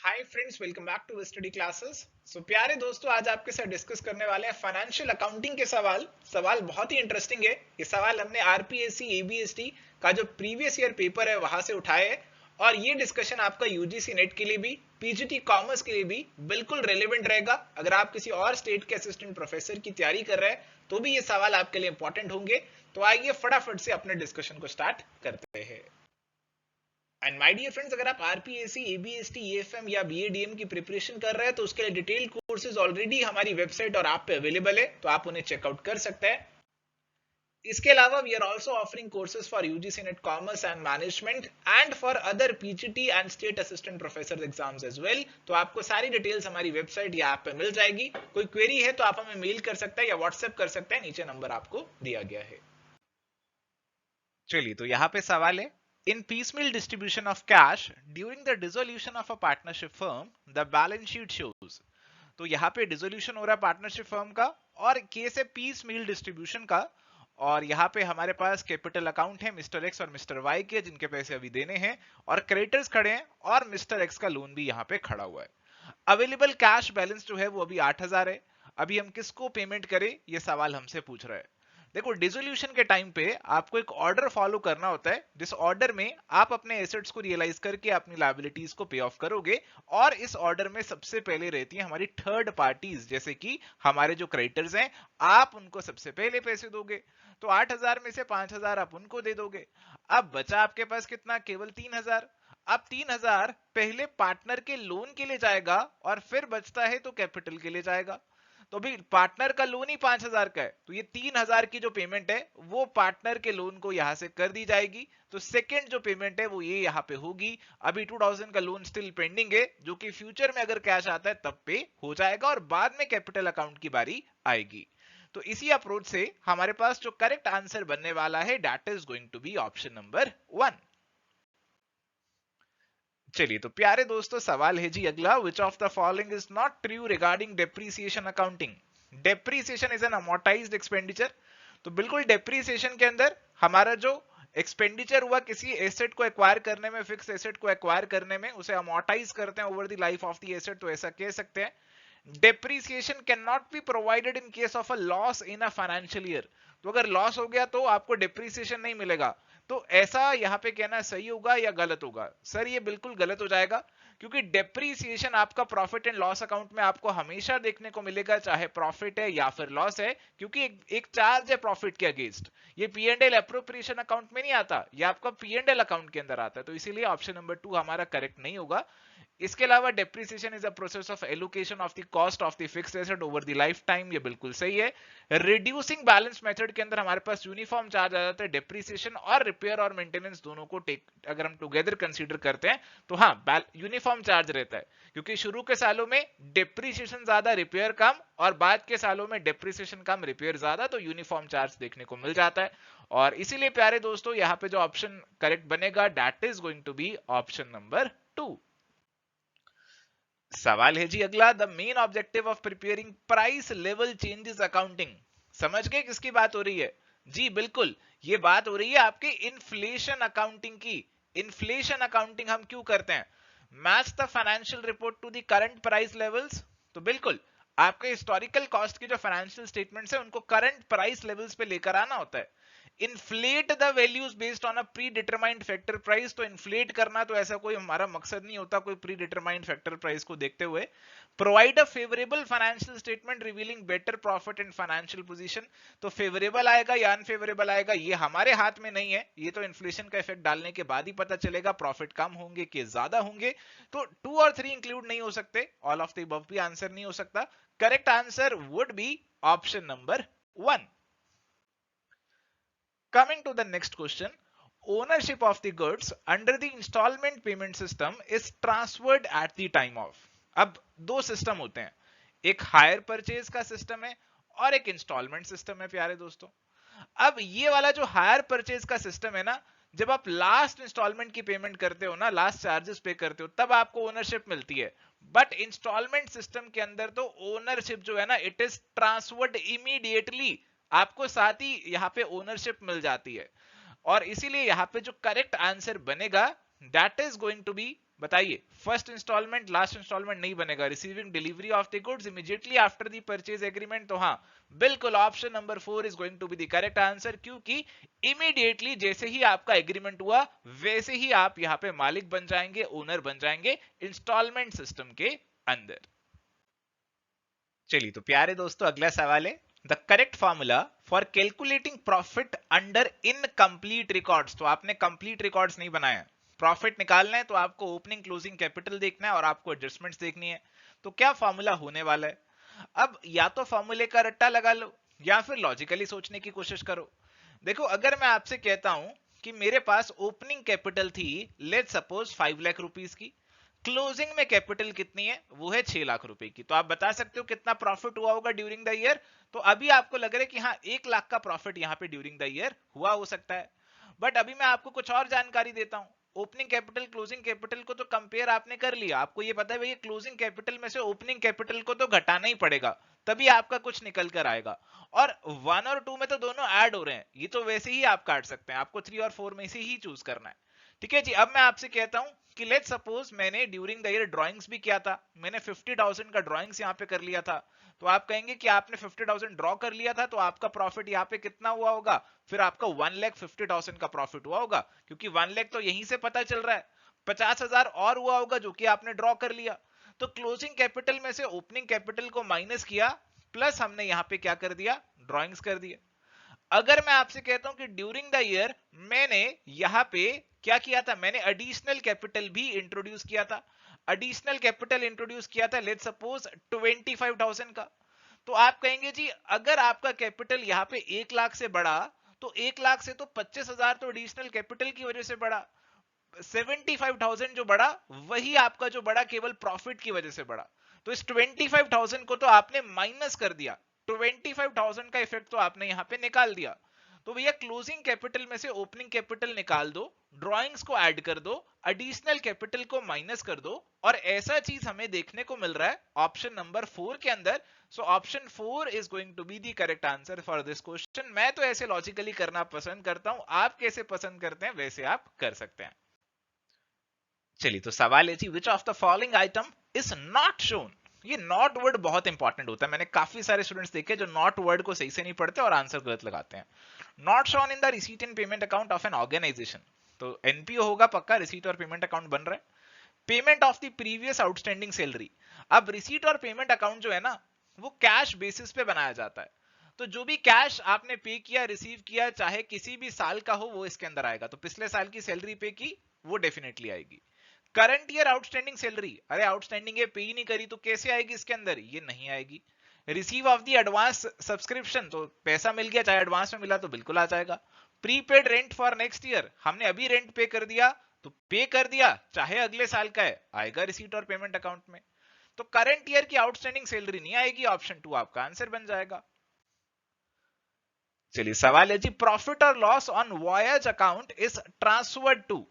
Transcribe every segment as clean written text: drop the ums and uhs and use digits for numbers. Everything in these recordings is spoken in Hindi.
Hi friends, welcome back to study classes. So प्यारे दोस्तों, आज आपके साथ डिस्कस करने वाले हैं फाइनेंशियल अकाउंटिंग के सवाल बहुत ही इंटरेस्टिंग है। ये सवाल हमने आरपीएससी एबीएसटी का जो प्रीवियस ईयर पेपर है वहां से उठाए हैं, और ये डिस्कशन आपका यूजीसी नेट के लिए भी, पीजीटी कॉमर्स के लिए भी बिल्कुल रेलिवेंट रहेगा। अगर आप किसी और स्टेट के असिस्टेंट प्रोफेसर की तैयारी कर रहे हैं तो भी ये सवाल आपके लिए इंपॉर्टेंट होंगे। तो आइए फटाफट से अपने डिस्कशन को स्टार्ट करते हैं। एंड माय डियर फ्रेंड्स, अगर आप आरपीएससी एबीएसटी ईएफएम या बीएडीएम की प्रिपरेशन कर रहे हैं तो उसके लिए डिटेल्ड कोर्सेज ऑलरेडी हमारी वेबसाइट और ऐप पे अवेलेबल है, तो आप उन्हें चेकआउट कर सकते हैं। इसके अलावा we are also offering courses for UGC NET commerce and management and for other PGT and state assistant professor exams as well. तो आपको सारी डिटेल्स हमारी वेबसाइट या ऐप पे मिल जाएगी। कोई क्वेरी है तो आप हमें मेल कर सकते हैं या व्हाट्सएप कर सकते हैं, नीचे नंबर आपको दिया गया है। चलिए, तो यहाँ पे सवाल है, इन piecemeal distribution of cash during the dissolution of a partnership firm, the balance sheet shows। तो यहाँ पे डिसोल्यूशन हो रहा है पार्टनरशिप फर्म का, और केस है पीस मील डिस्ट्रीब्यूशन का। और यहाँ पे हमारे पास कैपिटल अकाउंट है मिस्टर एक्स और मिस्टर वाई के, जिनके पैसे अभी देने हैं, और क्रेडिटर्स खड़े हैं, और मिस्टर एक्स का लोन भी यहाँ पे खड़ा हुआ है। अवेलेबल कैश बैलेंस जो है वो अभी 8,000 है। अभी हम किसको पेमेंट करें, ये सवाल हमसे पूछ रहा है। देखो, डिसोल्यूशन के टाइम पे आपको एक ऑर्डर फॉलो करना होता है, जिस ऑर्डर में आप अपने एसेट्स को रियलाइज करके अपनी लायबिलिटीज को पे ऑफ करोगे। और इस ऑर्डर में सबसे पहले रहती है हमारी थर्ड पार्टीज, जैसे कि हमारे जो क्रेडिटर्स हैं, आप उनको सबसे पहले पैसे दोगे। तो 8,000 में से 5,000 आप उनको दे दोगे। अब बचा आपके पास कितना, केवल 3,000। अब 3,000 पहले पार्टनर के लोन के लिए जाएगा, और फिर बचता है तो कैपिटल के लिए जाएगा। तो अभी पार्टनर का लोन ही 5,000 का है, तो ये 3,000 की जो पेमेंट है वो पार्टनर के लोन को यहां से कर दी जाएगी। तो सेकंड जो पेमेंट है वो ये यहां पे होगी। अभी 2,000 का लोन स्टिल पेंडिंग है, जो कि फ्यूचर में अगर कैश आता है तब पे हो जाएगा, और बाद में कैपिटल अकाउंट की बारी आएगी। तो इसी अप्रोच से हमारे पास जो करेक्ट आंसर बनने वाला है, that is going to be option number 1। चलिए, तो प्यारे दोस्तों, सवाल है जी अगला, which of the following is not true regarding depreciation accounting. Depreciation is an amortised expenditure. तो बिल्कुल डेप्रीसिएशन के अंदर हमारा जो एक्सपेंडिचर हुआ किसी एसेट को एक्वायर करने में, फिक्स एसेट को एक्वायर करने में, उसे अमोर्टाइज करते हैं over the life of the asset, तो ऐसा कह सकते हैं। Depreciation can not be provided in case of a loss in a financial year. तो अगर लॉस हो गया तो आपको डेप्रीसिएशन नहीं मिलेगा। तो ऐसा यहां पे कहना सही होगा या गलत होगा? सर, ये बिल्कुल गलत हो जाएगा, क्योंकि डेप्रीसिएशन आपका प्रॉफिट एंड लॉस अकाउंट में आपको हमेशा देखने को मिलेगा, चाहे प्रॉफिट है या फिर लॉस है, क्योंकि एक चार्ज है प्रॉफिट के अगेंस्ट। ये P and L appropriation account में नहीं आता, ये आपका पी एंड एल अकाउंट के अंदर आता है। तो इसीलिए ऑप्शन नंबर 2 हमारा करेक्ट नहीं होगा। इसके अलावा depreciation is a process of allocation of the cost of the fixed asset over the life time, ये बिल्कुल सही है। रिड्यूसिंग बैलेंस मेथड के अंदर हमारे पास यूनिफॉर्म चार्ज आ जाता है। डेप्रिसिएशन और रिपेयर और मेंटेनेंस दोनों को अगर हम टुगेदर कंसीडर करते हैं तो हाँ, यूनिफॉर्म चार्ज रहता है, क्योंकि शुरू के सालों में डेप्रिसिएशन ज्यादा, रिपेयर कम, और बाद के सालों में डेप्रिसिएशन कम, रिपेयर ज्यादा, तो यूनिफॉर्म चार्ज देखने को मिल जाता है। और इसीलिए प्यारे दोस्तों, यहाँ पे जो ऑप्शन करेक्ट बनेगा, that is going to be option number 2। सवाल है जी अगला, the main objective of preparing price level changes accounting. समझ गए किसकी बात हो रही है? जी बिल्कुल, ये बात हो रही है आपके इन्फ्लेशन अकाउंटिंग की। इन्फ्लेशन अकाउंटिंग हम क्यों करते हैं? Match the financial report to the current price levels. तो बिल्कुल आपके हिस्टोरिकल कॉस्ट की जो फाइनेंशियल स्टेटमेंट्स है उनको करंट प्राइस लेवल्स पे लेकर आना होता है। Inflate the values based on a pre determined factor price. तो इन्फ्लेट करना तो ऐसा कोई हमारा मकसद नहीं होता, कोई प्री डिटरमाइंड फैक्टर प्राइस को देखते हुए। Provide a favourable financial statement revealing better profit and financial position. तो फेवरेबल आएगा या अनफेवरेबल आएगा ये हमारे हाथ में नहीं है, ये तो इन्फ्लेशन का इफेक्ट डालने के बाद ही पता चलेगा, प्रॉफिट कम होंगे कि ज्यादा होंगे। तो 2 और 3 इंक्लूड नहीं हो सकते, ऑल ऑफ द अबव भी आंसर नहीं हो सकता। Correct answer would be option number 1। Coming to the next question, ownership of the goods under the installment payment system is transferred at the time of। अब दो सिस्टम होते हैं, एक हायर परचेज का सिस्टम है और एक इंस्टॉलमेंट सिस्टम है प्यारे दोस्तों। अब ये वाला जो हायर परचेज का सिस्टम है ना, जब आप लास्ट इंस्टॉलमेंट की पेमेंट करते हो ना, लास्ट चार्जेस पे करते हो, तब आपको ओनरशिप मिलती है। बट इंस्टॉलमेंट सिस्टम के अंदर तो ओनरशिप जो है ना, इट इज ट्रांसफर्ड इमीडिएटली, आपको साथ ही यहां पे ओनरशिप मिल जाती है। और इसीलिए यहां पे जो करेक्ट आंसर बनेगा, that is going to be बताइए, फर्स्ट इंस्टॉलमेंट लास्ट इंस्टॉलमेंट नहीं बनेगा, receiving delivery of the goods immediately after the purchase agreement. तो हाँ, बिल्कुल option number 4 is going to be the correct answer, क्योंकि इमीडिएटली जैसे ही आपका एग्रीमेंट हुआ वैसे ही आप यहां पे मालिक बन जाएंगे, ओनर बन जाएंगे इंस्टॉलमेंट सिस्टम के अंदर। चलिए तो प्यारे दोस्तों, अगला सवाल है, the correct formula for calculating profit under incomplete records. तो आपने कंप्लीट रिकॉर्ड्स नहीं बनाया, प्रॉफिट निकालना है तो आपको ओपनिंग क्लोजिंग कैपिटल देखना है और आपको एडजस्टमेंट्स देखनी है। तो क्या फॉर्मूला होने वाला है? अब या तो फॉर्मूले का रट्टा लगा लो या फिर लॉजिकली सोचने की कोशिश करो। देखो, अगर मैं आपसे कहता हूं कि मेरे पास ओपनिंग कैपिटल थी लेट सपोज 5 लाख रुपीस की, क्लोजिंग में कैपिटल कितनी है, वो है 6 लाख रुपए की, तो आप बता सकते हो कितना प्रॉफिट हुआ होगा ड्यूरिंग द ईयर। तो अभी आपको लग रहा है कि हाँ 1 लाख का प्रॉफिट यहां पे ड्यूरिंग द ईयर हुआ हो सकता है। बट अभी मैं आपको कुछ और जानकारी देता हूं। ओपनिंग कैपिटल क्लोजिंग कैपिटल को तो कंपेयर आपने कर लिया, आपको ये पता है भैया क्लोजिंग कैपिटल में से ओपनिंग कैपिटल को तो घटाना ही पड़ेगा, तभी आपका कुछ निकल कर आएगा। और 1 और 2 में तो दोनों ऐड हो रहे हैं, ये तो वैसे ही आप काट सकते हैं, आपको 3 और 4 में से ही चूज करना है। ठीक है जी, अब मैं आपसे कहता हूं कि लेट सपोज मैंने ड्यूरिंग द ईयर ड्राइंग्स भी किया था, मैंने 50,000 का ड्राइंग्स यहाँ पे कर लिया था। तो आप कहेंगे कि आपने 50,000 ड्रॉ कर लिया था तो आपका प्रॉफिट यहाँ पे कितना हुआ होगा, फिर आपका 1,50,000 का प्रॉफिट हुआ होगा, क्योंकि 1 लाख तो यहीं से पता चल रहा है, 50,000 और हुआ होगा जो कि आपने ड्रॉ कर लिया। तो क्लोजिंग कैपिटल में से ओपनिंग कैपिटल को माइनस किया, प्लस हमने यहाँ पे क्या कर दिया, ड्रॉइंग्स कर दिया। अगर मैं आपसे कहता हूं कि ड्यूरिंग द ईयर मैंने यहां पे क्या किया था, मैंने एडिशनल कैपिटल भी इंट्रोड्यूस किया था, एडिशनल कैपिटल इंट्रोड्यूस किया था लेट सपोज 25,000 का। तो आप कहेंगे जी अगर आपका कैपिटल यहां पे 1 लाख से बढ़ा तो 1 लाख से तो 25,000 तो एडिशनल कैपिटल की वजह से बढ़ा, 75,000 जो बढ़ा वही आपका जो बढ़ा केवल प्रॉफिट की वजह से बढ़ा। तो इस 25,000 को तो आपने माइनस कर दिया, 25,000 का इफेक्ट तो आपने यहां पे निकाल दिया। तो भैया क्लोजिंग कैपिटल में से ओपनिंग कैपिटल निकाल दो, ड्रॉइंग्स को ऐड कर दो, एडिशनल कैपिटल को माइनस कर दो, और ऐसा चीज हमें देखने को मिल रहा है ऑप्शन नंबर 4 के अंदर। So option 4 is going to be the correct answer for this question. मैं तो ऐसे लॉजिकली करना पसंद करता हूं, आप कैसे पसंद करते हैं वैसे आप कर सकते हैं। चलिए तो सवाल है जी, which of the following item is not shown. ये नॉट वर्ड बहुत इंपॉर्टेंट होता है, मैंने काफी सारे स्टूडेंट्स देखे जो नॉट वर्ड को सही से नहीं पढ़ते और आंसर गलत लगाते हैं। Not shown in the receipt and payment account of an organisation, तो एनपीओ होगा पक्का, रिसीट और पेमेंट अकाउंट बन रहा है। Payment of the previous outstanding salary, अब रिसीट और पेमेंट अकाउंट जो है ना वो कैश बेसिस पे बनाया जाता है, तो जो भी कैश आपने पे किया रिसीव किया चाहे किसी भी साल का हो वो इसके अंदर आएगा। तो पिछले साल की सैलरी पे की वो डेफिनेटली आएगी। करंट ईयर आउटस्टैंडिंग सैलरी, अरे आउटस्टैंडिंग है पे ही नहीं करी तो कैसे आएगी इसके अंदर, ये नहीं आएगी। Receive of the advance subscription, तो पैसा मिल गया चाहे एडवांस में मिला तो बिल्कुल आ जाएगा। Prepaid rent for next year, हमने अभी रेंट पे कर दिया तो पे कर दिया चाहे अगले साल का है आएगा रिसीट और पेमेंट अकाउंट में। तो करंट ईयर की आउटस्टैंडिंग सैलरी नहीं आएगी, ऑप्शन 2 आपका आंसर बन जाएगा। चलिए सवाल है जी, प्रॉफिट और loss on voyage account is transferred to.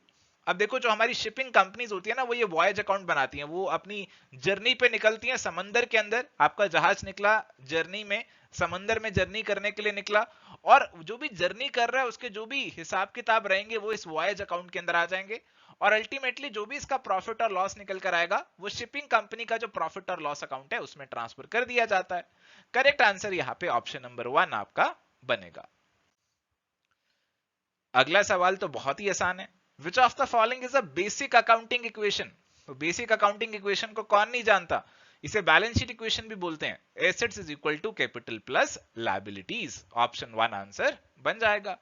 अब देखो जो हमारी शिपिंग कंपनीज होती है ना वो ये वॉयज अकाउंट बनाती हैं, वो अपनी जर्नी पे निकलती हैं समंदर के अंदर, आपका जहाज निकला जर्नी में, समंदर में जर्नी करने के लिए निकला, और जो भी जर्नी कर रहा है उसके जो भी हिसाब किताब रहेंगे वो इस वॉयज अकाउंट के अंदर आ जाएंगे, और अल्टीमेटली जो भी इसका प्रॉफिट और लॉस निकल कर आएगा वो शिपिंग कंपनी का जो प्रॉफिट और लॉस अकाउंट है उसमें ट्रांसफर कर दिया जाता है। करेक्ट आंसर यहाँ पे ऑप्शन नंबर 1 आपका बनेगा। अगला सवाल तो बहुत ही आसान है, विच of the following is a basic accounting equation. तो बेसिक अकाउंटिंग इक्वेशन को कौन नहीं जानता, इसे बैलेंस शीट इक्वेशन भी बोलते हैं, assets is equal to capital plus liabilities, option 1 answer बन जाएगा।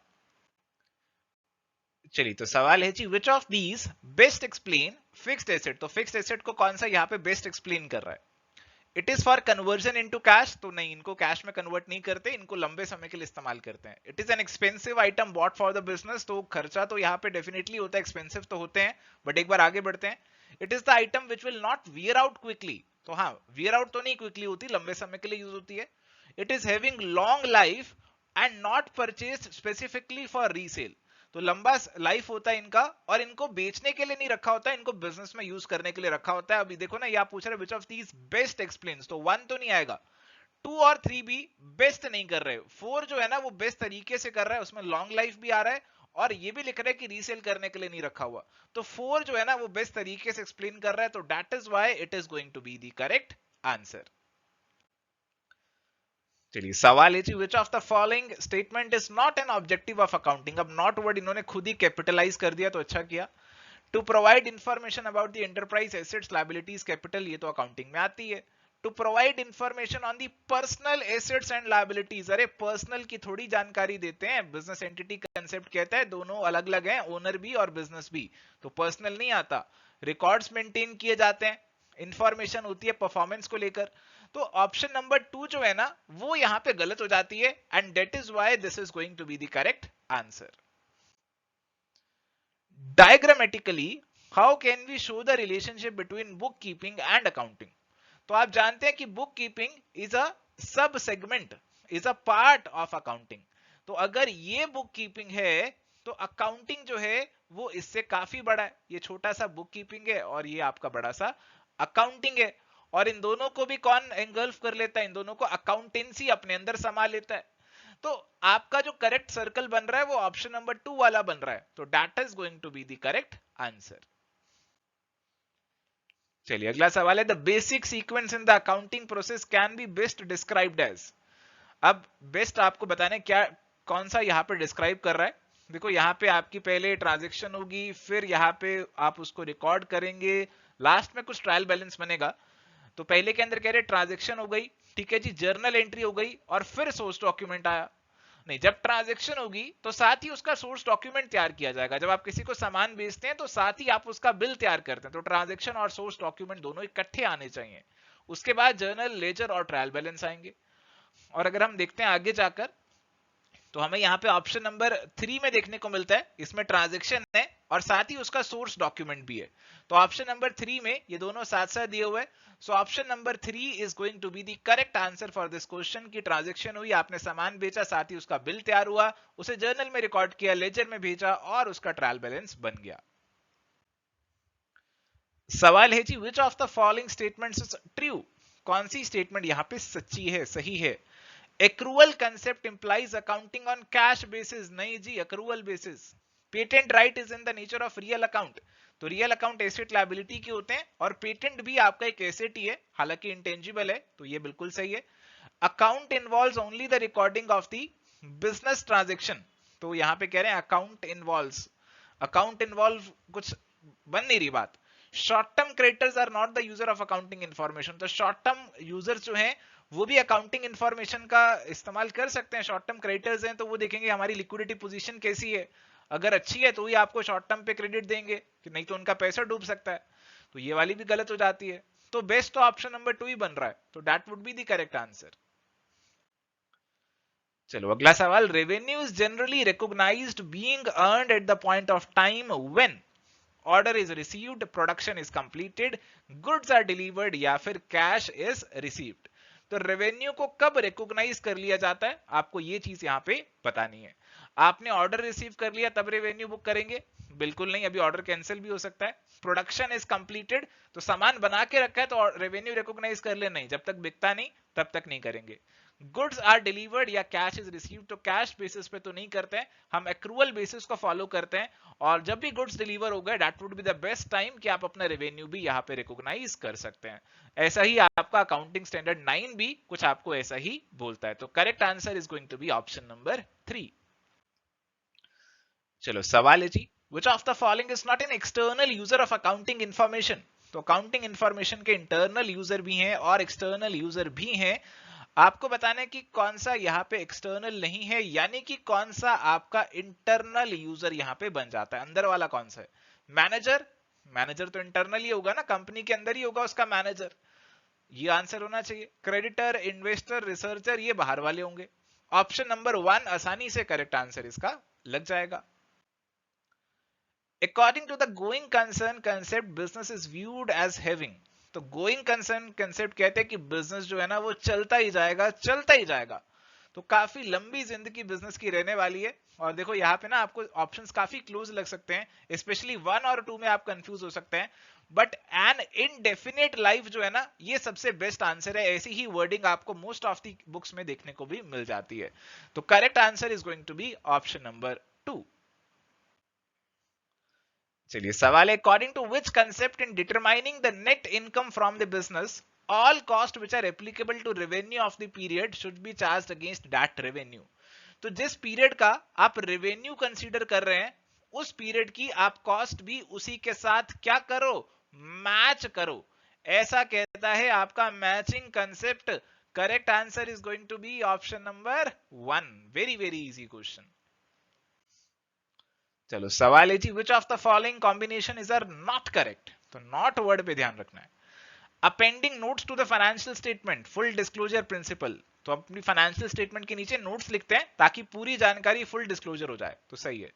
चलिए तो सवाल है जी, which of these best explain fixed asset. तो फिक्स्ड एसेट को कौन सा यहाँ पे बेस्ट एक्सप्लेन कर रहा है, it is for conversion into cash, तो नहीं इनको कैश में कन्वर्ट नहीं करते, इनको लंबे समय के लिए इस्तेमाल करते हैं। It is an expensive item bought for the business, तो खर्चा तो यहाँ पे डेफिनेटली होता है, एक्सपेंसिव तो होते हैं, बट एक बार आगे बढ़ते हैं। It is the item which will not wear out quickly, तो हाँ वियर आउट तो नहीं क्विकली होती, लंबे समय के लिए यूज होती है। It is having long life and not purchased specifically for resale, तो लंबा लाइफ होता है इनका और इनको बेचने के लिए नहीं रखा होता है, इनको बिजनेस में यूज करने के लिए रखा होता है। अभी देखो ना ये आप पूछ रहे विच ऑफ दीज बेस्ट एक्सप्लेन्स, तो 1 तो नहीं आएगा, 2 और 3 भी बेस्ट नहीं कर रहे, 4 जो है ना वो बेस्ट तरीके से कर रहा है, उसमें लॉन्ग लाइफ भी आ रहा है और ये भी लिख रहा है कि रीसेल करने के लिए नहीं रखा हुआ, तो 4 जो है ना वो बेस्ट तरीके से एक्सप्लेन कर रहा है, तो that is why it is going to be the correct answer. चलिए सवाल है जी, which of the following statement is not an objective of accounting. अब नॉट वर्ड इन्होंने खुद ही कैपिटलाइज कर दिया, तो अच्छा किया। To provide information about the enterprise assets liabilities capital, ये तो अकाउंटिंग में आती है। To provide information on the personal assets and liabilities, अरे पर्सनल की थोड़ी जानकारी देते हैं, बिजनेस एंटिटी कंसेप्ट कहता है दोनों अलग अलग हैं, ओनर भी और बिजनेस भी, तो पर्सनल नहीं आता। रिकॉर्ड्स मेंटेन किए जाते हैं, इंफॉर्मेशन होती है परफॉर्मेंस को लेकर, तो ऑप्शन नंबर 2 जो है ना वो यहां पे गलत हो जाती है, and that is why this is going to be the correct answer. Diagrammatically, how can we show the relationship between bookkeeping and accounting? तो आप जानते हैं कि बुक कीपिंग इज अ सब segment, is a part of accounting, तो अगर ये बुक कीपिंग है तो अकाउंटिंग जो है वो इससे काफी बड़ा है, ये छोटा सा बुक कीपिंग है और ये आपका बड़ा सा अकाउंटिंग है, और इन दोनों को भी कौन एंगल्फ कर लेता है, इन दोनों को अकाउंटेंसी अपने अंदर समा लेता है, तो आपका जो करेक्ट सर्कल बन रहा है वो ऑप्शन नंबर 2 वाला बन रहा है, तो that is going to be the correct answer. चलिए अगला सवाल है, the basic sequence in the accounting process can be best described as. अब बेस्ट आपको बताने क्या कौन सा यहां पे डिस्क्राइब कर रहा है, देखो यहाँ पे आपकी पहले ट्रांजैक्शन होगी, फिर यहाँ पे आप उसको रिकॉर्ड करेंगे, लास्ट में कुछ ट्रायल बैलेंस बनेगा, तो पहले के अंदर कह रहे ट्रांजैक्शन हो गई, ठीक है जी, जर्नल एंट्री हो गई और फिर सोर्स डॉक्यूमेंट आया। नहीं, जब ट्रांजैक्शन होगी तो साथ ही उसका सोर्स डॉक्यूमेंट तैयार किया जाएगा, जब आप किसी को सामान बेचते हैं तो साथ ही आप उसका बिल तैयार करते हैं, तो ट्रांजैक्शन और सोर्स डॉक्यूमेंट दोनों इकट्ठे आने चाहिए, उसके बाद जर्नल, लेजर और ट्रायल बैलेंस आएंगे। और अगर हम देखते हैं आगे जाकर तो हमें यहाँ पे ऑप्शन नंबर 3 में देखने को मिलता है, इसमें ट्रांजैक्शन है और साथ ही उसका सोर्स डॉक्यूमेंट भी है, तो ऑप्शन नंबर 3 में ये दोनों साथ साथ दिए हुए, so option number 3 is going to be the correct answer for this question, की ट्रांजैक्शन हुई, आपने सामान बेचा, साथ ही उसका बिल तैयार हुआ, उसे जर्नल में रिकॉर्ड किया, लेजर में भेजा और उसका ट्रायल बैलेंस बन गया। सवाल है जी, which of the following statements is true, कौन सी स्टेटमेंट यहाँ पे सच्ची है, सही है। Accrual concept implies accounting on cash basis, नहीं जी, accrual basis. Patent right is in the nature of real account, तो रियल अकाउंट एसेट लायबिलिटी के होते हैं और पेटेंट भी आपका एक एसेट ही है, हालांकि इंटेंजिबल है, तो ये बिल्कुल सही है। Account involves only the recording of the business transaction, तो यहां पे कह रहे हैं अकाउंट इन्वॉल्व कुछ बन नहीं रही बात। Short term creditors are not the user of accounting information, तो शॉर्ट टर्म यूजर्स जो हैं वो भी अकाउंटिंग इन्फॉर्मेशन का इस्तेमाल कर सकते हैं, शॉर्ट टर्म क्रेडिटर्स हैं तो वो देखेंगे हमारी लिक्विडिटी पोजीशन कैसी है, अगर अच्छी है तो ही आपको शॉर्ट टर्म पे क्रेडिट देंगे, कि नहीं तो उनका पैसा डूब सकता है, तो ये वाली भी गलत हो जाती है, तो बेस्ट तो ऑप्शन नंबर 2 ही बन रहा है, तो that would be the correct answer. चलो अगला सवाल, revenue is generally recognised being earned at the point of time when order is received, production is completed, goods are delivered या फिर कैश इज रिसीव्ड, तो रेवेन्यू को कब रिकॉग्नाइज कर लिया जाता है, आपको ये चीज यहां पे बतानी है। आपने ऑर्डर रिसीव कर लिया तब रेवेन्यू बुक करेंगे, बिल्कुल नहीं, अभी ऑर्डर कैंसिल भी हो सकता है। प्रोडक्शन इज कंप्लीटेड, तो सामान बना के रखा है तो रेवेन्यू रिकॉग्नाइज कर ले, नहीं, जब तक बिकता नहीं तब तक नहीं करेंगे। गुड्स आर डिलीवर्ड या कैश इज रिसीव्ड, तो कैश बेसिस पे तो नहीं करते हैं, हम एक्रूअल बेसिस को फॉलो करते हैं, और जब भी गुड्स डिलीवर हो गए that would be the best time कि आप अपना रेवेन्यू भी यहाँ पे रिकॉग्नाइज कर सकते हैं। ऐसा ही आपका अकाउंटिंग स्टैंडर्ड 9 भी कुछ आपको ऐसा ही बोलता है, तो correct answer is going to be option number 3। चलो सवाल है जी, which of the following is not an external user of accounting information, तो अकाउंटिंग इंफॉर्मेशन के इंटरनल यूजर भी हैं और एक्सटर्नल यूजर भी हैं, आपको बताना है कि कौन सा यहाँ पे एक्सटर्नल नहीं है, यानी कि कौन सा आपका इंटरनल यूजर यहाँ पे बन जाता है, अंदर वाला कौन सा है। मैनेजर, मैनेजर तो इंटरनल ही होगा ना, कंपनी के अंदर ही होगा उसका मैनेजर, ये आंसर होना चाहिए। क्रेडिटर, इन्वेस्टर, रिसर्चर, ये बाहर वाले होंगे, ऑप्शन नंबर 1 आसानी से करेक्ट आंसर इसका लग जाएगा। According to the going concern concept, business is viewed as having, तो गोइंग कंसर्न कंसेप्ट कहते हैं कि बिजनेस जो है ना वो चलता ही जाएगा, चलता ही जाएगा, तो काफी लंबी जिंदगी बिजनेस की रहने वाली है। और देखो यहाँ पे ना आपको ऑप्शंस काफी क्लोज लग सकते हैं, स्पेशली 1 और 2 में आप कंफ्यूज हो सकते हैं, बट एन इनडेफिनेट लाइफ जो है ना ये सबसे बेस्ट आंसर है, ऐसी ही वर्डिंग आपको मोस्ट ऑफ द बुक्स में देखने को भी मिल जाती है, तो correct answer is going to be option number 2। चलिए सवाल है, according to which concept in determining the net income from the business all cost which are applicable to revenue of the period should be charged against that revenue. तो जिस पीरियड का आप रेवेन्यू कंसीडर कर रहे हैं उस पीरियड की आप कॉस्ट भी उसी के साथ क्या करो, मैच करो, ऐसा कहता है आपका matching concept. Correct answer is going to be option number 1. Very very easy question. चलो सवाल है जी, which of the following combination is are not correct. तो नॉट वर्ड पे ध्यान रखना है. Appending notes to the financial statement, full disclosure principle. तो अपनी फाइनेंशियल स्टेटमेंट के नीचे नोट्स लिखते हैं ताकि पूरी जानकारी फुल डिस्क्लोजर हो जाए, तो सही है.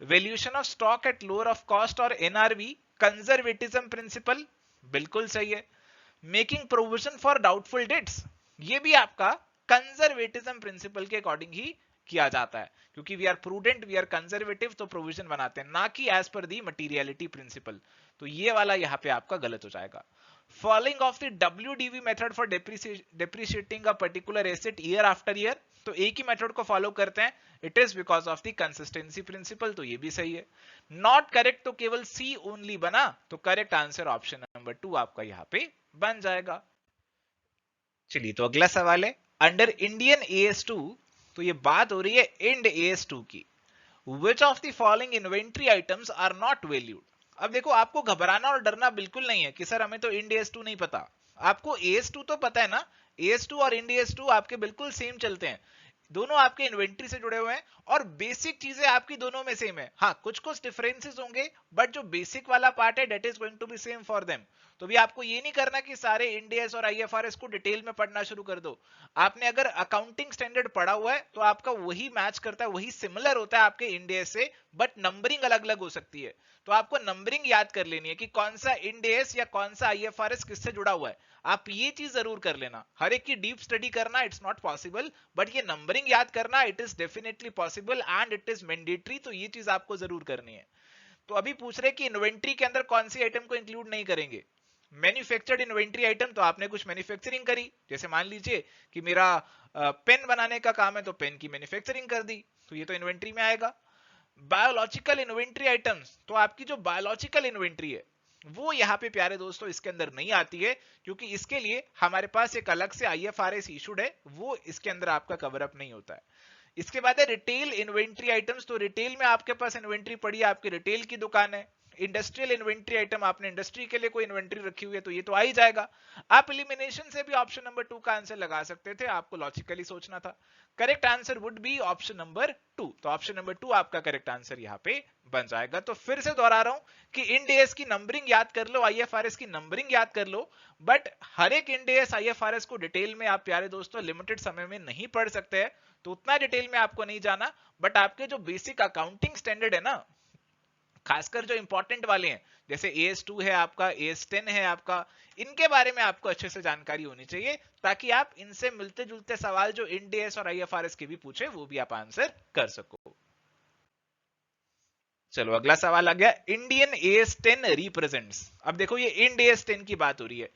Valuation of stock at lower of cost और एनआरवी, कंजर्वेटिज्म प्रिंसिपल, बिल्कुल सही है. Making provision for doubtful debts, ये भी आपका कंजर्वेटिज्म प्रिंसिपल के अकॉर्डिंग ही किया जाता है, क्योंकि we are prudent, we are conservative, तो प्रोविजन बनाते हैं, ना कि एज पर दी मटीरियलिटी प्रिंसिपल. तो ये वाला यहां पे आपका गलत हो जाएगा. Following of the WDV method for depreciating a particular asset year after year, तो एक ही मेथड को फॉलो करते हैं, it is because of the consistency principle, तो ये भी सही है. नॉट करेक्ट तो केवल सी ओनली बना, तो करेक्ट आंसर ऑप्शन नंबर 2 आपका यहां पे बन जाएगा. चलिए तो अगला सवाल है, अंडर इंडियन AS2, तो ये बात हो रही है इंड AS2 की. Which of the following inventory items are not valued? अब देखो आपको घबराना और डरना बिल्कुल नहीं है कि सर हमें तो इंड AS2 नहीं पता. आपको AS2 तो पता है ना, AS2 और इंड AS2 आपके बिल्कुल सेम चलते हैं, दोनों आपके इन्वेंट्री से जुड़े हुए हैं और बेसिक चीजें आपकी दोनों में सेम है. हाँ कुछ कुछ डिफरेंसेस होंगे, बट जो बेसिक वाला पार्ट है that is going to be same for them. तो भी आपको ये नहीं करना कि सारे इंड AS और IFRS को डिटेल में पढ़ना शुरू कर दो. आपने अगर अकाउंटिंग स्टैंडर्ड पढ़ा हुआ है तो आपका वही मैच करता है, वही सिमिलर होता है आपके इंड AS से, बट नंबरिंग अलग अलग हो सकती है. तो आपको नंबरिंग याद कर लेनी है कि कौन सा इंड AS या कौन सा IFRS किससे जुड़ा हुआ है. आप ये चीज जरूर कर लेना. हर एक की डीप स्टडी करना इट्स नॉट पॉसिबल, बट ये नंबरिंग याद करना it is definitely possible and it is mandatory. तो ये चीज आपको जरूर करनी है. तो अभी पूछ रहे कि इन्वेंट्री के अंदर कौन सी आइटम को इंक्लूड नहीं करेंगे. मैन्युफैक्चर्ड इन्वेंट्री आइटम, तो आपने कुछ मैन्युफैक्चरिंग करी, जैसे मान लीजिए कि मेरा पेन बनाने का काम है तो पेन की मैन्युफैक्चरिंग कर दी, तो ये तो इन्वेंट्री में आएगा. बायोलॉजिकल इन्वेंट्री आइटम्स, तो आपकी जो बायोलॉजिकल इन्वेंट्री है वो यहाँ पे प्यारे दोस्तों इसके अंदर नहीं आती है, क्योंकि इसके लिए हमारे पास एक अलग से IFRS इशूड है, वो इसके अंदर आपका कवर अप नहीं होता है. इसके बाद है रिटेल इन्वेंट्री आइटम्स, तो रिटेल में आपके पास इन्वेंट्री पड़ी है, आपकी रिटेल की दुकान है. इंडस्ट्रियल इन्वेंट्री आइटम, आपने इंडस्ट्री के लिए कोई इन्वेंट्री रखी हुई है तो ये तो आ ही जाएगा. आप एलिमिनेशन से भी ऑप्शन नंबर 2 का आंसर लगा सकते थे, आपको लॉजिकली सोचना था. Correct answer would be option number 2. तो ऑप्शन नंबर 2 आपका करेक्ट आंसर यहाँ पे बन जाएगा. तो फिर से दोहरा रहा हूं कि इंड AS की नंबरिंग याद कर लो, IFRS की नंबरिंग याद कर लो, बट हर एक इंड AS IFRS को डिटेल में आप प्यारे दोस्तों लिमिटेड समय में नहीं पढ़ सकते हैं, तो उतना डिटेल में आपको नहीं जाना. बट आपके जो बेसिक अकाउंटिंग स्टैंडर्ड है ना, खासकर जो इंपॉर्टेंट वाले हैं, जैसे AS2 है आपका, AS10 है आपका, इनके बारे में आपको अच्छे से जानकारी होनी चाहिए, ताकि आप इनसे मिलते जुलते सवाल जो इंड AS और IFRS के भी पूछे वो भी आप आंसर कर सको. चलो अगला सवाल आ गया, इंडियन AS10 रिप्रेजेंट्स. अब देखो ये इंड AS10 की बात हो रही है,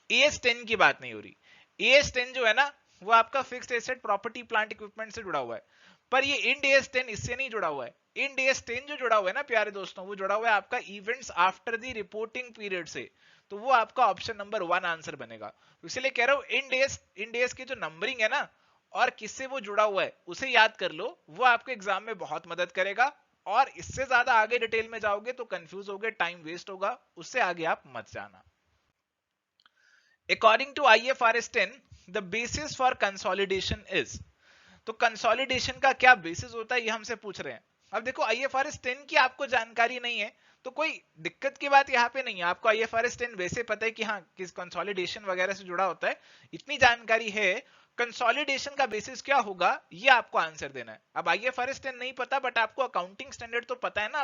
AS10 की बात नहीं हो रही. AS10 जो है ना वो आपका fixed asset property plant equipment से जुड़ा हुआ है, पर ये इंड AS10 इससे नहीं जुड़ा हुआ है. इंड AS10 जो जुड़ा हुआ है ना प्यारे दोस्तों, वो जुड़ा हुआ है आपका events after the reporting period से, तो वो आपका ऑप्शन नंबर 1 आंसर बनेगा. इसलिए कह रहा हूं इंड AS की जो नंबरिंग है ना और किससे वो जुड़ा हुआ है उसे याद कर लो, वो आपको एग्जाम में बहुत मदद करेगा. और इससे ज्यादा आगे डिटेल में जाओगे तो कंफ्यूज होगे, टाइम वेस्ट होगा, उससे आगे आप मत जाना. According to IFRS 10 the basis for consolidation is, तो कंसोलिडेशन का क्या बेसिस होता है ये हमसे पूछ रहे हैं. अब देखो IFRS 10 की आपको जानकारी नहीं है तो कोई दिक्कत की बात यहाँ पे नहीं है. आपको IFRS 10 वैसे पता है कि हाँ किस कंसोलिडेशन वगैरह से जुड़ा होता है, इतनी जानकारी है. कंसोलिडेशन का बेसिस क्या होगा ये आपको आंसर देना है. अब IFRS 10 नहीं पता, बट आपको अकाउंटिंग स्टैंडर्ड तो पता है ना,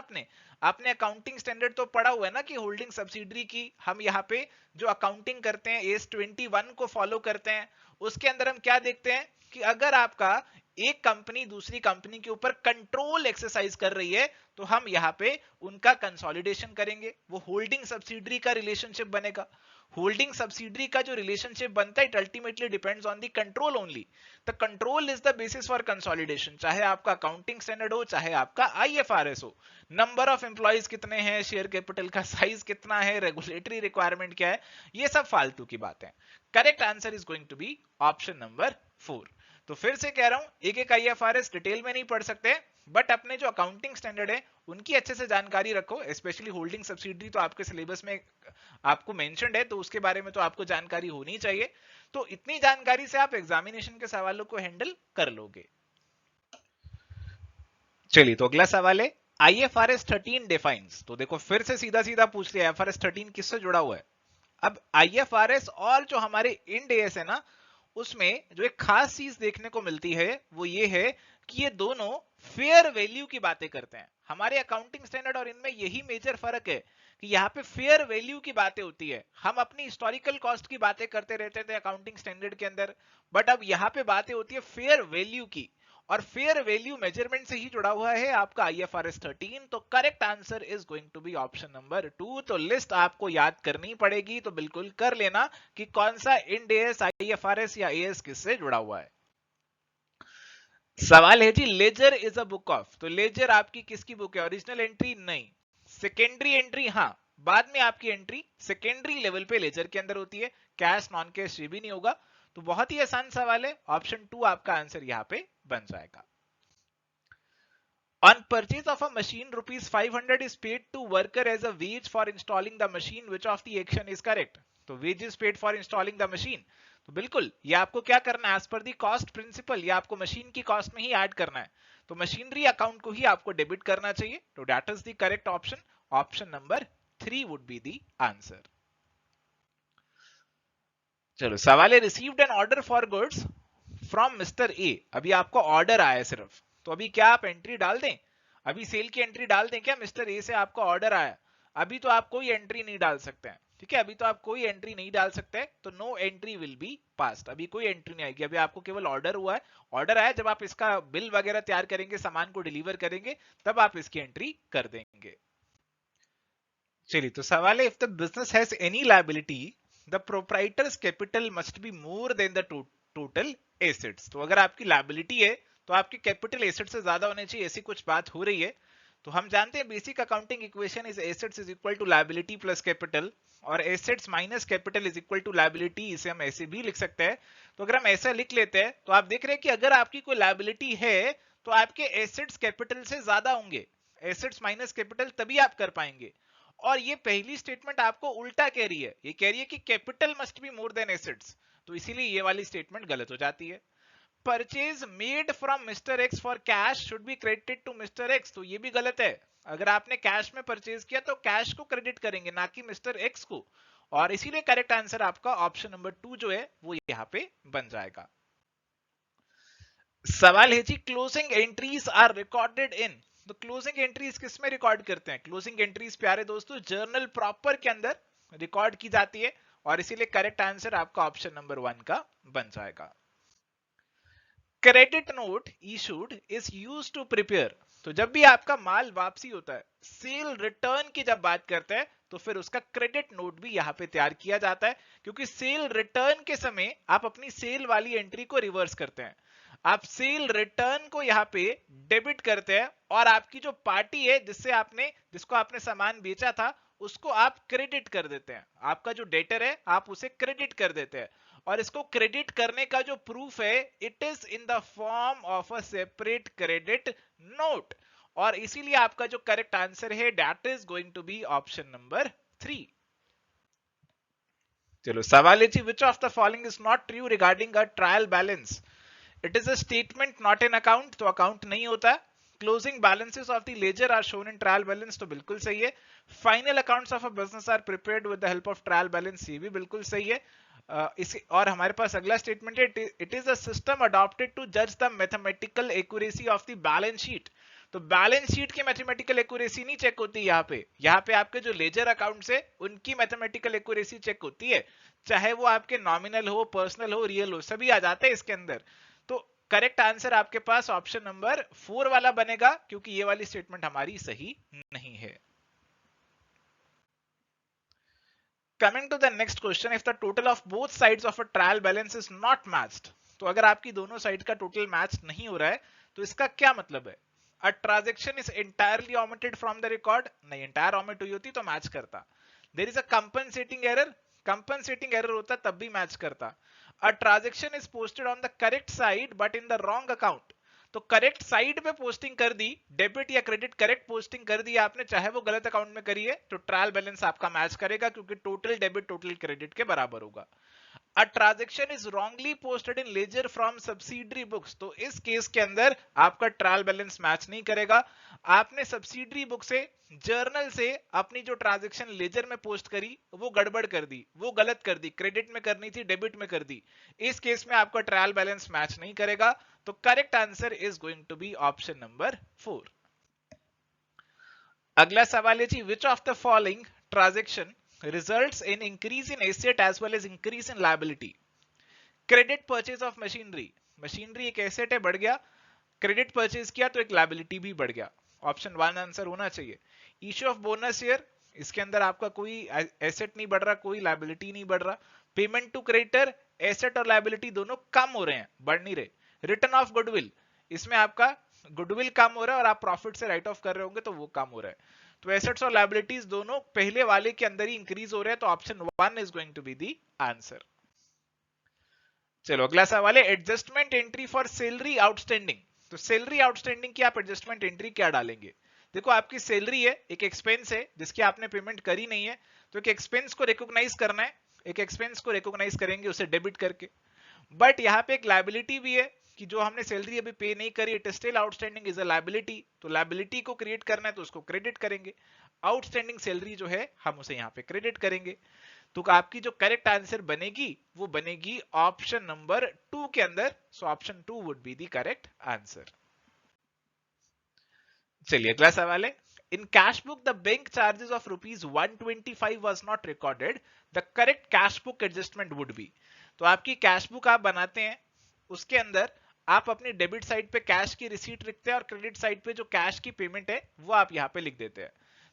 आपने अकाउंटिंग स्टैंडर्ड तो पढ़ा हुआ है ना कि होल्डिंग सब्सिडरी की हम यहाँ पे जो अकाउंटिंग करते हैं AS21 को फॉलो करते हैं. उसके अंदर हम क्या देखते हैं कि अगर आपका एक कंपनी दूसरी कंपनी के ऊपर कंट्रोल एक्सरसाइज कर रही है तो हम यहाँ पे उनका कंसोलिडेशन करेंगे, वो होल्डिंग सब्सिडरी का रिलेशनशिप बनेगा. होल्डिंग सब्सिडरी का जो रिलेशनशिप बनता है it ultimately depends on the control only. The control is the basis for consolidation, चाहे आपका अकाउंटिंग स्टैंडर्ड हो चाहे आपका आईएफआरएस हो। नंबर ऑफ एम्प्लॉइज कितने हैं, शेयर कैपिटल का साइज कितना है, रेगुलेटरी रिक्वायरमेंट क्या है, ये सब फालतू की बातें। Correct answer is going to be option number 4। तो फिर से कह रहा हूं, एक एक आईएफआरएस डिटेल में नहीं पढ़ सकते, बट अपने जो अकाउंटिंग स्टैंडर्ड है उनकी अच्छे से जानकारी रखो। स्पेशली होल्डिंग सब्सिडरी तो आपके सिलेबस में आपको मेंशन्ड है, तो उसके बारे में तो आपको जानकारी होनी चाहिए। तो इतनी जानकारी से आप एग्जामिनेशन के सवालों को हैंडल कर लोगे। चलिए, तो अगला सवाल है IFRS 13 डिफाइंस। तो देखो फिर से सीधा सीधा पूछ लिया, IFRS 13 किससे जुड़ा हुआ है। अब IFRS और जो हमारे इंड एएस है ना, उसमें जो एक खास चीज देखने को मिलती है वो ये है कि ये दोनों फेयर वैल्यू की बातें करते हैं। हमारे अकाउंटिंग स्टैंडर्ड और इनमें यही मेजर फर्क है कि यहाँ पे फेयर वैल्यू की बातें होती है। हम अपनी हिस्टोरिकल कॉस्ट की बातें करते रहते थे अकाउंटिंग स्टैंडर्ड के अंदर, बट अब यहाँ पे बातें होती है फेयर वैल्यू की, और फेयर वैल्यू मेजरमेंट से ही जुड़ा हुआ है आपका IFRS 13। तो correct answer is going to be option number 2। तो लिस्ट आपको याद करनी पड़ेगी, तो बिल्कुल कर लेना कि कौन सा इंड एएस, IFRS या एएस किससे जुड़ा हुआ है। सवाल है जी, ledger is a book of. तो लेजर आपकी किसकी बुक है, ओरिजिनल एंट्री नहीं, सेकेंडरी एंट्री। हाँ, बाद में आपकी एंट्री सेकेंडरी लेवल पे लेजर के अंदर होती है, कैश नॉन कैश ये भी नहीं होगा। तो बहुत ही आसान सवाल है, ऑप्शन 2 आपका आंसर यहां पे बन जाएगा। On purchase of a machine, rupees 500 is paid to worker as a wage for installing the machine. Which of the action is correct? तो wage is paid for installing the machine। तो बिल्कुल ये आपको क्या करना है, एज पर दी कॉस्ट प्रिंसिपल, ये आपको मशीन की कॉस्ट में ही ऐड करना है। तो मशीनरी अकाउंट को ही आपको डेबिट करना चाहिए। तो that is the correct option, option number 3 would be the answer. चलो, सवाल है, received an order for goods from mister A. अभी आपको ऑर्डर आया है सिर्फ, तो अभी क्या आप एंट्री डाल दें, अभी सेल की एंट्री डाल दें क्या। मिस्टर ए से आपको ऑर्डर आया, अभी तो आप कोई एंट्री नहीं डाल सकते हैं, ठीक है, अभी तो आप कोई एंट्री नहीं डाल सकते, तो no entry will be passed. अभी कोई एंट्री नहीं आएगी, अभी आपको केवल ऑर्डर हुआ है। ऑर्डर आया, जब आप इसका बिल वगैरह तैयार करेंगे, सामान को डिलीवर करेंगे, तब आप इसकी एंट्री कर देंगे। चलिए, तो सवाल है, if the business has any liability the proprietors capital must be more then the total assets. तो अगर आपकी लायबिलिटी है तो आपके कैपिटल एसेट से ज्यादा होने चाहिए, ऐसी कुछ बात हो रही है। तो हम जानते हैं basic accounting equation is assets is equal to liability plus capital, और assets minus capital is equal to liability, इसे हम ऐसे भी लिख सकते हैं। तो अगर हम ऐसा लिख लेते हैं, तो आप देख रहे हैं कि अगर आपकी कोई लायबिलिटी है तो आपके एसेट्स कैपिटल से ज्यादा होंगे, एसेट्स माइनस कैपिटल तभी आप कर पाएंगे। और ये पहली स्टेटमेंट आपको उल्टा कह रही है, ये कह रही है कि capital must be more than assets, तो इसीलिए ये वाली स्टेटमेंट गलत हो जाती है। Purchase made from mister X for cash should be credited to mister X, तो ये भी गलत है। अगर आपने कैश में परचेज किया तो कैश को क्रेडिट करेंगे, ना कि मिस्टर एक्स को, और इसीलिए करेक्ट आंसर आपका ऑप्शन नंबर 2 जो है वो यहां पे बन जाएगा। सवाल है जी, closing entries are recorded in. तो क्लोजिंग एंट्रीज किस में रिकॉर्ड करते हैं, क्लोजिंग एंट्रीज प्यारे दोस्तों जर्नल प्रॉपर के अंदर रिकॉर्ड की जाती है, और इसीलिए करेक्ट आंसर आपका ऑप्शन नंबर 1 का बन जाएगा। Credit note issued is used to prepare. तो जब भी आपका माल वापसी होता है, सेल रिटर्न की जब बात करते हैं, तो फिर उसका क्रेडिट नोट भी यहां पे तैयार किया जाता है, क्योंकि सेल रिटर्न के समय आप अपनी सेल वाली एंट्री को रिवर्स करते हैं। आप सेल रिटर्न को यहां पे डेबिट करते हैं, और आपकी जो पार्टी है जिसको आपने सामान बेचा था, उसको आप क्रेडिट कर देते हैं। आपका जो डेटर है आप उसे क्रेडिट कर देते हैं, और इसको क्रेडिट करने का जो प्रूफ है, it is in the form of a separate credit note, और इसीलिए आपका जो करेक्ट आंसर है that is going to be option number 3। चलो, सवाल है जी, which of the following is not true regarding a trial balance. It is a statement not an account, तो अकाउंट नहीं होता। Closing balances of the ledger are shown in trial balance, तो बिल्कुल सही है। Final accounts of a business are prepared with the help of trial balance, ये भी बिल्कुल सही है। और हमारे पास अगला स्टेटमेंट है, it is a system adopted to जज the mathematical accuracy of the balance sheet. तो बैलेंस शीट की मैथमेटिकल एक्यूरेसी नहीं चेक होती यहाँ पे आपके जो लेजर अकाउंट्स है उनकी मैथमेटिकल एक्यूरेसी चेक होती है, चाहे वो आपके नॉमिनल हो, पर्सनल हो, रियल हो, सभी आ जाते हैं इसके अंदर। तो करेक्ट आंसर आपके पास ऑप्शन नंबर 4 वाला बनेगा, क्योंकि ये वाली स्टेटमेंट हमारी सही नहीं है। Coming to the next question, if the total of both sides of a trial balance is not matched, तो अगर आपकी दोनों साइड का टोटल मैच नहीं हो रहा है तो इसका क्या मतलब है? A transaction is entirely omitted from the record, नहीं एंटायर ओमिट हुई होती तो मैच करता. There is a compensating error, compensating error होता तब भी मैच करता. A transaction is posted on the correct side but in the wrong account, तो करेक्ट साइड पे पोस्टिंग कर दी, डेबिट या क्रेडिट करेक्ट पोस्टिंग कर दी आपने, चाहे वो गलत अकाउंट में करिए, तो ट्रायल बैलेंस आपका मैच करेगा क्योंकि टोटल डेबिट टोटल क्रेडिट के बराबर होगा. A transaction is wrongly posted in ledger from subsidiary books, तो इस केस के अंदर आपका ट्रायल बैलेंस मैच नहीं करेगा. आपने सब्सिडरी बुक से, जर्नल से अपनी जो ट्रांजैक्शन लेजर में पोस्ट करी वो गड़बड़ कर दी, वो गलत कर दी, क्रेडिट में करनी थी डेबिट में कर दी, इस केस में आपका ट्रायल बैलेंस मैच नहीं करेगा. तो correct answer is going to be option number 4. अगला सवाल है जी, which of the following transaction results in increase in asset as well as increase in liability? Credit purchase of machinery, machinery एक एसेट है, बढ़ गया, क्रेडिट परचेज किया तो एक लायबिलिटी भी बढ़ गया. ऑप्शन 1 आंसर होना चाहिए. इश्यू ऑफ बोनस शेयर, इसके अंदर आपका कोई एसेट नहीं बढ़ रहा, कोई लायबिलिटी नहीं बढ़ रहा. पेमेंट टू क्रेडिटर, एसेट और लायबिलिटी दोनों कम हो रहे हैं, बढ़ नहीं रहे. रिटर्न ऑफ गुडविल, इसमें आपका गुडविल कम हो रहा है और आप प्रॉफिट से राइट ऑफ कर रहे होंगे तो वो कम हो रहा है. तो एसेट्स और लायबिलिटीज दोनों पहले वाले के अंदर ही इंक्रीज हो रहे हैं, तो option 1 is going to be the answer. चलो अगला सवाल है, adjustment entry for salary outstanding. तो सैलरी आउटस्टैंडिंग की आप एडजस्टमेंट एंट्री क्या डालेंगे? देखो आपकी सैलरी है, एक एक्सपेंस है जिसकी आपने पेमेंट करी नहीं है, तो एक एक्सपेंस को रिकॉग्नाइज करना है, एक एक्सपेंस को रिकॉग्नाइज करेंगे उसे डेबिट करके. बट यहाँ पे एक लायबिलिटी भी है कि जो हमने सैलरी अभी पे नहीं करी, it still outstanding is a liability, तो लायबिलिटी को क्रिएट करना है तो उसको क्रेडिट करेंगे. आउटस्टैंडिंग सैलरी जो है हम उसे यहाँ पे क्रेडिट करेंगे. तो आपकी जो करेक्ट आंसर बनेगी वो बनेगी ऑप्शन नंबर 2 के अंदर. So option 2 would be the correct answer. चलिए अगला सवाल है, in cash book the bank charges of ₹125 was not recorded, the correct cash book adjustment would be. तो आपकी कैश बुक आप बनाते हैं, उसके अंदर आप अपनी डेबिट साइड पे कैश की रिसीट लिखते हैं और क्रेडिट साइड पे जो कैश की पेमेंट है वो आप यहाँ पे लिख देते हैं.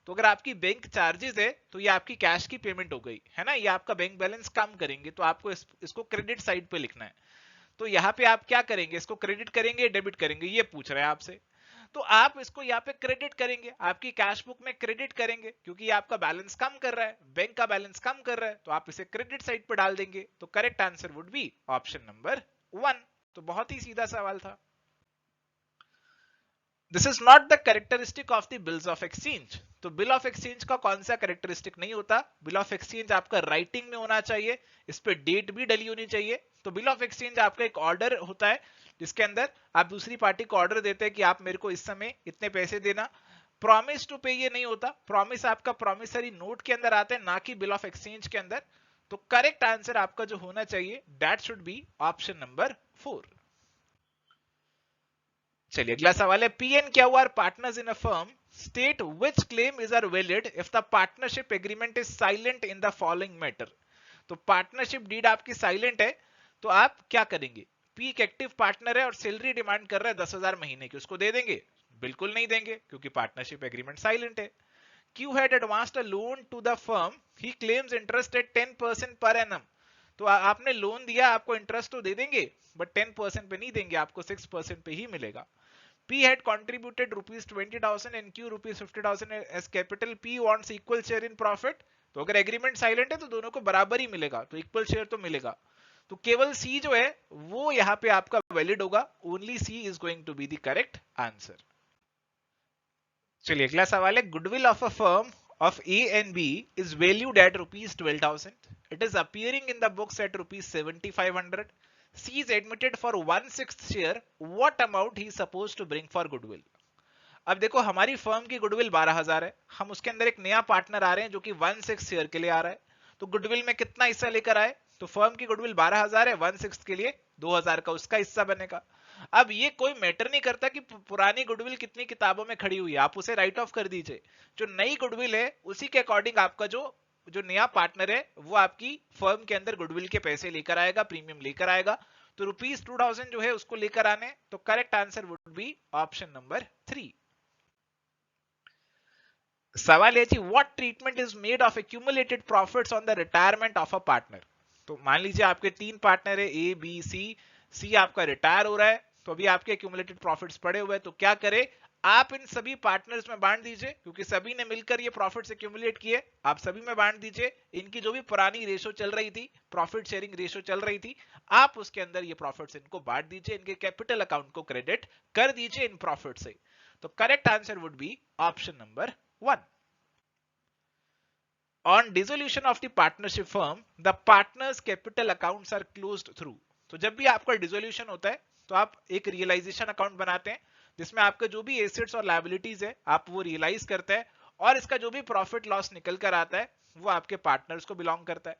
तो अगर आपकी बैंक चार्जेस है तो ये आपकी कैश की पेमेंट हो गई है ना, ये आपका बैंक बैलेंस कम करेंगे, तो आपको इसको क्रेडिट साइड पे लिखना है. तो यहाँ पे आप क्या करेंगे, इसको क्रेडिट करेंगे डेबिट करेंगे, ये पूछ रहे हैं आपसे. तो आप इसको यहाँ पे क्रेडिट करेंगे, आपकी कैश बुक में क्रेडिट करेंगे क्योंकि ये आपका बैलेंस कम कर रहा है, बैंक का बैलेंस कम कर रहा है, तो आप इसे क्रेडिट साइड पे डाल देंगे. तो correct answer would be option number 1. तो बहुत ही सीधा सवाल था. This is not the characteristic of the bills of exchange. तो बिल ऑफ एक्सचेंज का कौन सा कैरेक्टरिस्टिक नहीं होता? बिल ऑफ एक्सचेंज आपका राइटिंग में होना चाहिए, इस पे डेट भी डली होनी चाहिए. तो बिल ऑफ एक्सचेंज आपका एक ऑर्डर होता है जिसके अंदर आप दूसरी पार्टी को ऑर्डर देते हैं कि आप मेरे को इस समय इतने पैसे देना. प्रॉमिस टू पे ये नहीं होता, प्रॉमिस आपका प्रॉमिसरी नोट के अंदर आता है, ना कि बिल ऑफ एक्सचेंज के अंदर. तो करेक्ट आंसर आपका जो होना चाहिए that should be option number 4. चलिए अगला सवाल है, P and Q are partners in a firm, state which claim is are valid if the partnership agreement is silent in the following matter. तो पार्टनरशिप डीड आपकी साइलेंट है, तो आप क्या करेंगे? पी एक एक्टिव पार्टनर है और सैलरी डिमांड कर रहा है 10,000 महीने की, उसको दे देंगे? बिल्कुल नहीं देंगे क्योंकि पार्टनरशिप एग्रीमेंट साइलेंट है. Q had advanced a loan to the firm. He claims interest at 10% per annum. तो आपने लोन दिया, आपको इंटरेस्ट तो दे देंगे बट 10% पे नहीं देंगे, आपको 6% पे ही मिलेगा. P had contributed ₹20,000 and Q ₹50,000 as capital. P wants equal share in profit. तो अगर एग्रीमेंट साइलेंट है तो दोनों को बराबर ही मिलेगा, तो इक्वल शेयर तो मिलेगा. तो केवल C जो है वो यहाँ पे आपका वैलिड होगा. Only C is going to be the correct answer. चलिए अगला सवाल है, goodwill of a firm of A and B is valued at ₹12,000. It is appearing in the books at ₹7,500. C is admitted for 1/6 share. What amount he is supposed to bring for goodwill? अब देखो हमारी फर्म की गुडविल 12,000 है, हम उसके अंदर एक नया पार्टनर आ रहे हैं जो कि 1/6 शेयर के लिए आ रहा है. तो गुडविल में कितना हिस्सा लेकर आए? तो फर्म की गुडविल 12,000 है, 1/6 के लिए 2,000 का उसका हिस्सा बनेगा. अब ये कोई मैटर नहीं करता कि पुरानी गुडविल कितनी किताबों में खड़ी हुई है, आप उसे राइट ऑफ कर दीजिए. जो नई गुडविल है उसी के अकॉर्डिंग आपका जो जो नया पार्टनर है वो आपकी फर्म के अंदर गुडविल के पैसे लेकर आएगा, प्रीमियम लेकर आएगा. तो ₹2,000 जो है उसको लेकर आने. तो correct answer would be option number 3. सवाल ये what treatment is made of accumulated profits on the retirement of a partner. तो मान लीजिए आपके 3 पार्टनर है ए बी सी, सी आपका रिटायर हो रहा है, तो अभी आपके एक्यूमुलेटेड प्रॉफिट्स पड़े हुए हैं, तो क्या करे, आप इन सभी पार्टनर्स में बांट दीजिए, क्योंकि सभी ने मिलकर ये प्रॉफिट्स एक्यूमुलेट किए, आप सभी में बांट दीजिए। इनकी जो भी पुरानी रेशो चल रही थी, प्रॉफिट शेयरिंग रेशो चल रही थी, आप उसके अंदर ये प्रॉफिट्स इनको बांट दीजिए, इनके कैपिटल अकाउंट को क्रेडिट कर दीजिए इन प्रॉफिट से। तो correct answer would be option number 1। On dissolution of the partnership firm, the partners capital accounts are closed through। तो जब भी आपका डिसोल्यूशन होता है तो आप एक रियलाइजेशन अकाउंट बनाते हैं, जिसमें आपके जो भी एसेट्स और लायबिलिटीज है आप वो रियलाइज करते हैं, और इसका जो भी प्रॉफिट लॉस निकल कर आता है वो आपके पार्टनर्स को बिलोंग करता है।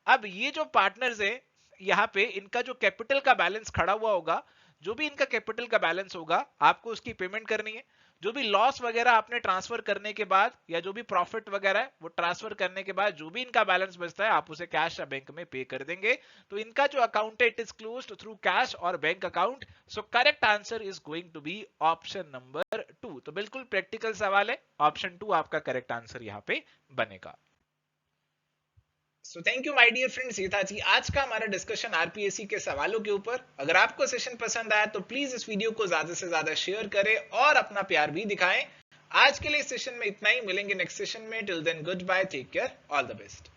अब ये जो पार्टनर्स है, यहाँ पे इनका जो कैपिटल का बैलेंस खड़ा हुआ होगा, जो भी इनका कैपिटल का बैलेंस होगा आपको उसकी पेमेंट करनी है। जो भी लॉस वगैरह आपने ट्रांसफर करने के बाद, या जो भी प्रॉफिट वगैरह है वो ट्रांसफर करने के बाद जो भी इनका बैलेंस बचता है आप उसे कैश या बैंक में पे कर देंगे। तो इनका जो अकाउंट है it is closed through cash और bank account. So correct answer is going to be option number 2। तो बिल्कुल प्रैक्टिकल सवाल है, ऑप्शन 2 आपका करेक्ट आंसर यहाँ पे बनेगा। So thank you my dear friends, ये था जी आज का हमारा डिस्कशन आरपीएससी के सवालों के ऊपर। अगर आपको सेशन पसंद आया तो प्लीज इस वीडियो को ज्यादा से ज्यादा शेयर करें और अपना प्यार भी दिखाएं। आज के लिए इस सेशन में इतना ही, मिलेंगे नेक्स्ट सेशन में। Till then good bye, take care, all the best.